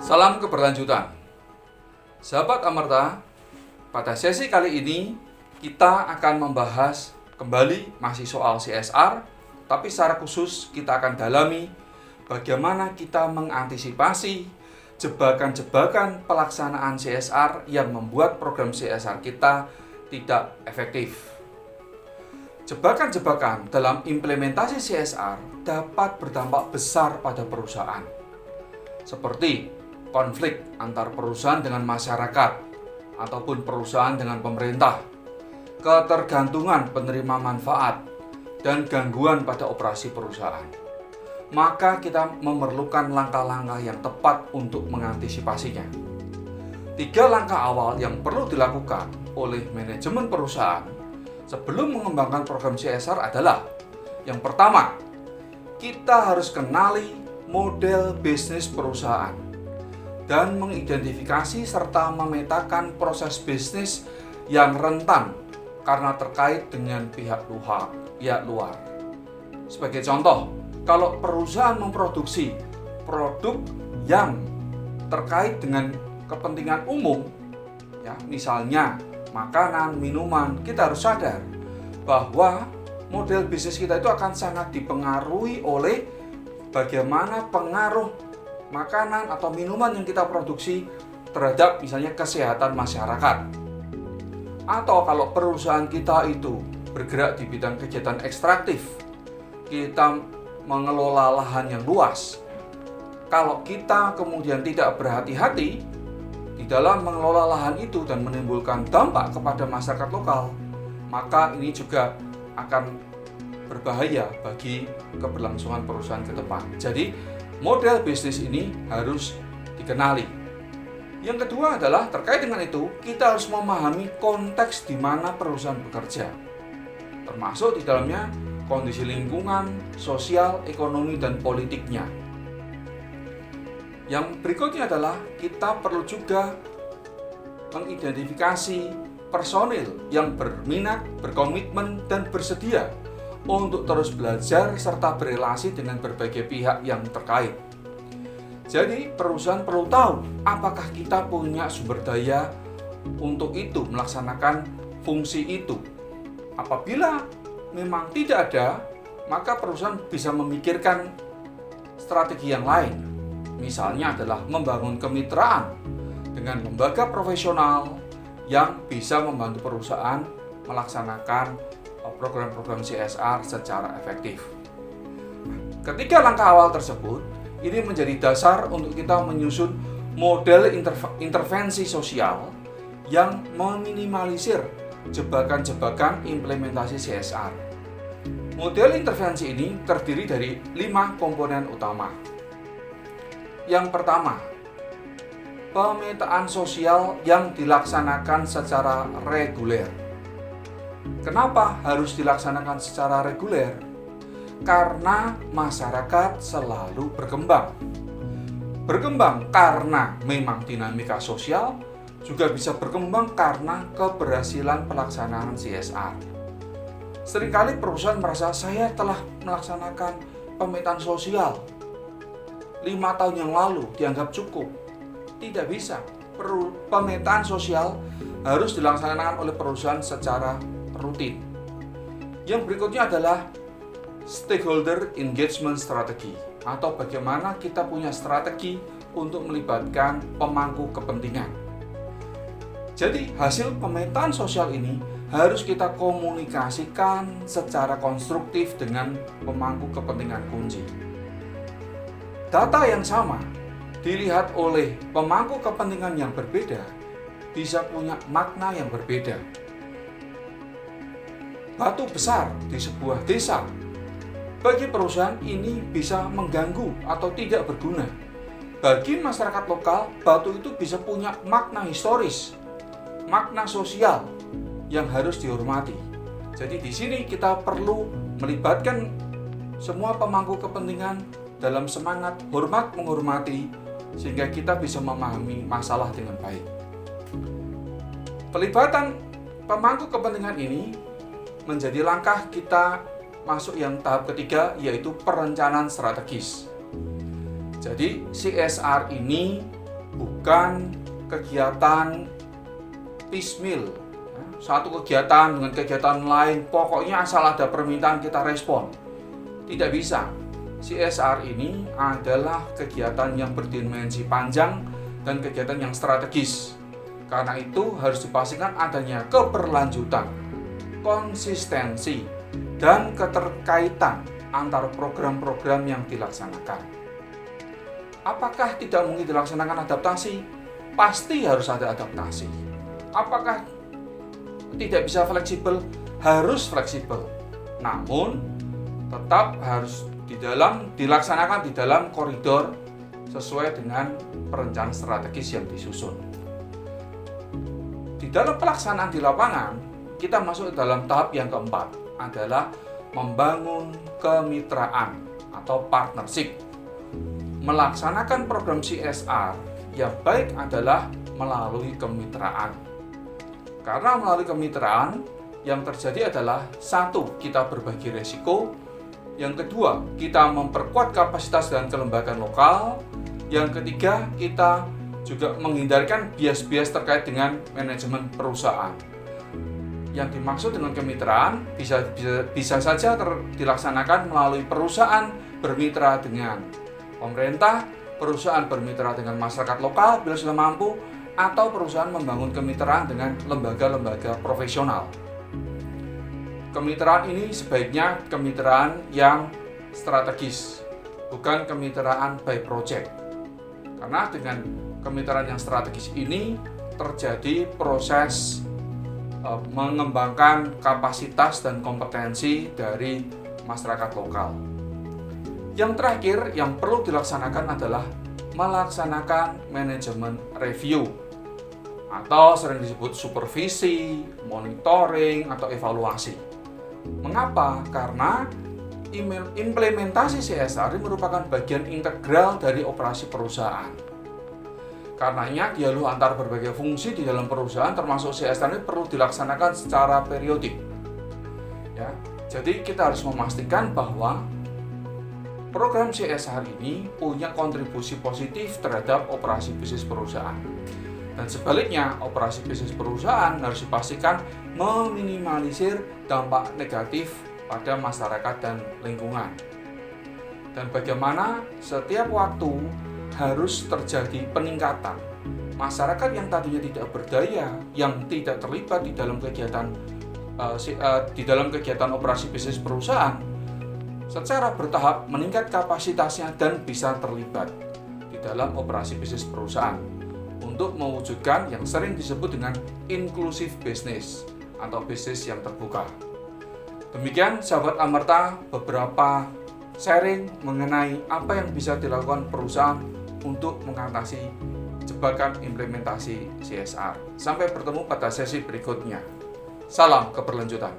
Salam keberlanjutan. Sahabat Amerta, pada sesi kali ini kita akan membahas kembali masih soal CSR, tapi secara khusus kita akan dalami bagaimana kita mengantisipasi jebakan-jebakan pelaksanaan CSR yang membuat program CSR kita tidak efektif. Jebakan-jebakan dalam implementasi CSR dapat berdampak besar pada perusahaan, seperti konflik antar perusahaan dengan masyarakat ataupun perusahaan dengan pemerintah, ketergantungan penerima manfaat, dan gangguan pada operasi perusahaan. Maka kita memerlukan langkah-langkah yang tepat untuk mengantisipasinya. 3 langkah awal yang perlu dilakukan oleh manajemen perusahaan sebelum mengembangkan program CSR adalah: yang pertama, kita harus kenali model bisnis perusahaan dan mengidentifikasi serta memetakan proses bisnis yang rentan karena terkait dengan pihak luar. Sebagai contoh, kalau perusahaan memproduksi produk yang terkait dengan kepentingan umum, ya, misalnya makanan, minuman, kita harus sadar bahwa model bisnis kita itu akan sangat dipengaruhi oleh bagaimana pengaruh makanan atau minuman yang kita produksi terhadap misalnya kesehatan masyarakat. Atau kalau perusahaan kita itu bergerak di bidang kegiatan ekstraktif, kita mengelola lahan yang luas. Kalau kita kemudian tidak berhati-hati di dalam mengelola lahan itu dan menimbulkan dampak kepada masyarakat lokal, maka ini juga akan berbahaya bagi keberlangsungan perusahaan ke depan. Jadi, model bisnis ini harus dikenali. Yang kedua adalah terkait dengan itu, kita harus memahami konteks di mana perusahaan bekerja, termasuk di dalamnya kondisi lingkungan, sosial, ekonomi, dan politiknya. Yang berikutnya adalah kita perlu juga mengidentifikasi personil yang berminat, berkomitmen, dan bersedia untuk terus belajar serta berelasi dengan berbagai pihak yang terkait. Jadi, perusahaan perlu tahu apakah kita punya sumber daya untuk itu, melaksanakan fungsi itu. Apabila memang tidak ada, maka perusahaan bisa memikirkan strategi yang lain. Misalnya adalah membangun kemitraan dengan lembaga profesional yang bisa membantu perusahaan melaksanakan program-program CSR secara efektif. Ketiga langkah awal tersebut ini menjadi dasar untuk kita menyusun model intervensi sosial yang meminimalisir jebakan-jebakan implementasi CSR. Model intervensi ini terdiri dari 5 komponen utama. Yang pertama, pemetaan sosial yang dilaksanakan secara reguler. Kenapa harus dilaksanakan secara reguler? Karena masyarakat selalu berkembang. Berkembang karena memang dinamika sosial, juga bisa berkembang karena keberhasilan pelaksanaan CSR. Seringkali perusahaan merasa saya telah melaksanakan pemetaan sosial 5 tahun yang lalu, dianggap cukup. Tidak bisa. Pemetaan sosial harus dilaksanakan oleh perusahaan secara rutin. Yang berikutnya adalah stakeholder engagement strategy, atau bagaimana kita punya strategi untuk melibatkan pemangku kepentingan. Jadi hasil pemetaan sosial ini harus kita komunikasikan secara konstruktif dengan pemangku kepentingan kunci. Data yang sama dilihat oleh pemangku kepentingan yang berbeda bisa punya makna yang berbeda. Batu besar di sebuah desa bagi perusahaan ini bisa mengganggu atau tidak berguna. Bagi masyarakat lokal, batu itu bisa punya makna historis, makna sosial yang harus dihormati. Jadi di sini kita perlu melibatkan semua pemangku kepentingan dalam semangat hormat menghormati sehingga kita bisa memahami masalah dengan baik. Pelibatan pemangku kepentingan ini menjadi langkah kita masuk yang tahap ketiga, yaitu perencanaan strategis. Jadi CSR ini bukan kegiatan piecemeal. Satu kegiatan dengan kegiatan lain, pokoknya asal ada permintaan kita respon. Tidak bisa. CSR ini adalah kegiatan yang berdimensi panjang dan kegiatan yang strategis. Karena itu harus dipastikan adanya keberlanjutan, konsistensi, dan keterkaitan antar program-program yang dilaksanakan. Apakah tidak mungkin dilaksanakan adaptasi? Pasti harus ada adaptasi. Apakah tidak bisa fleksibel? Harus fleksibel. Namun tetap harus dilaksanakan di dalam koridor sesuai dengan perencanaan strategis yang disusun. Di dalam pelaksanaan di lapangan, kita masuk dalam tahap yang keempat, adalah membangun kemitraan atau partnership. Melaksanakan program CSR yang baik adalah melalui kemitraan. Karena melalui kemitraan, yang terjadi adalah satu, kita berbagi resiko. Yang kedua, kita memperkuat kapasitas dan kelembagaan lokal. Yang ketiga, kita juga menghindarkan bias-bias terkait dengan manajemen perusahaan. Yang dimaksud dengan kemitraan bisa saja dilaksanakan melalui perusahaan bermitra dengan pemerintah, perusahaan bermitra dengan masyarakat lokal bila sudah mampu, atau perusahaan membangun kemitraan dengan lembaga-lembaga profesional. Kemitraan ini sebaiknya kemitraan yang strategis, bukan kemitraan by project. Karena dengan kemitraan yang strategis ini terjadi proses mengembangkan kapasitas dan kompetensi dari masyarakat lokal. Yang terakhir yang perlu dilaksanakan adalah melaksanakan manajemen review atau sering disebut supervisi, monitoring, atau evaluasi. Mengapa? Karena implementasi CSR ini merupakan bagian integral dari operasi perusahaan. Karenanya dialog antar berbagai fungsi di dalam perusahaan termasuk CSR ini perlu dilaksanakan secara periodik. Ya, jadi kita harus memastikan bahwa program CSR ini punya kontribusi positif terhadap operasi bisnis perusahaan. Dan sebaliknya, operasi bisnis perusahaan harus dipastikan meminimalisir dampak negatif pada masyarakat dan lingkungan. Dan bagaimana setiap waktu harus terjadi peningkatan. Masyarakat yang tadinya tidak berdaya, yang tidak terlibat di dalam kegiatan operasi bisnis perusahaan, secara bertahap meningkat kapasitasnya dan bisa terlibat di dalam operasi bisnis perusahaan untuk mewujudkan yang sering disebut dengan inclusive business atau bisnis yang terbuka. Demikian sahabat Amerta, beberapa sharing mengenai apa yang bisa dilakukan perusahaan untuk mengatasi jebakan implementasi CSR. Sampai bertemu pada sesi berikutnya. Salam keberlanjutan.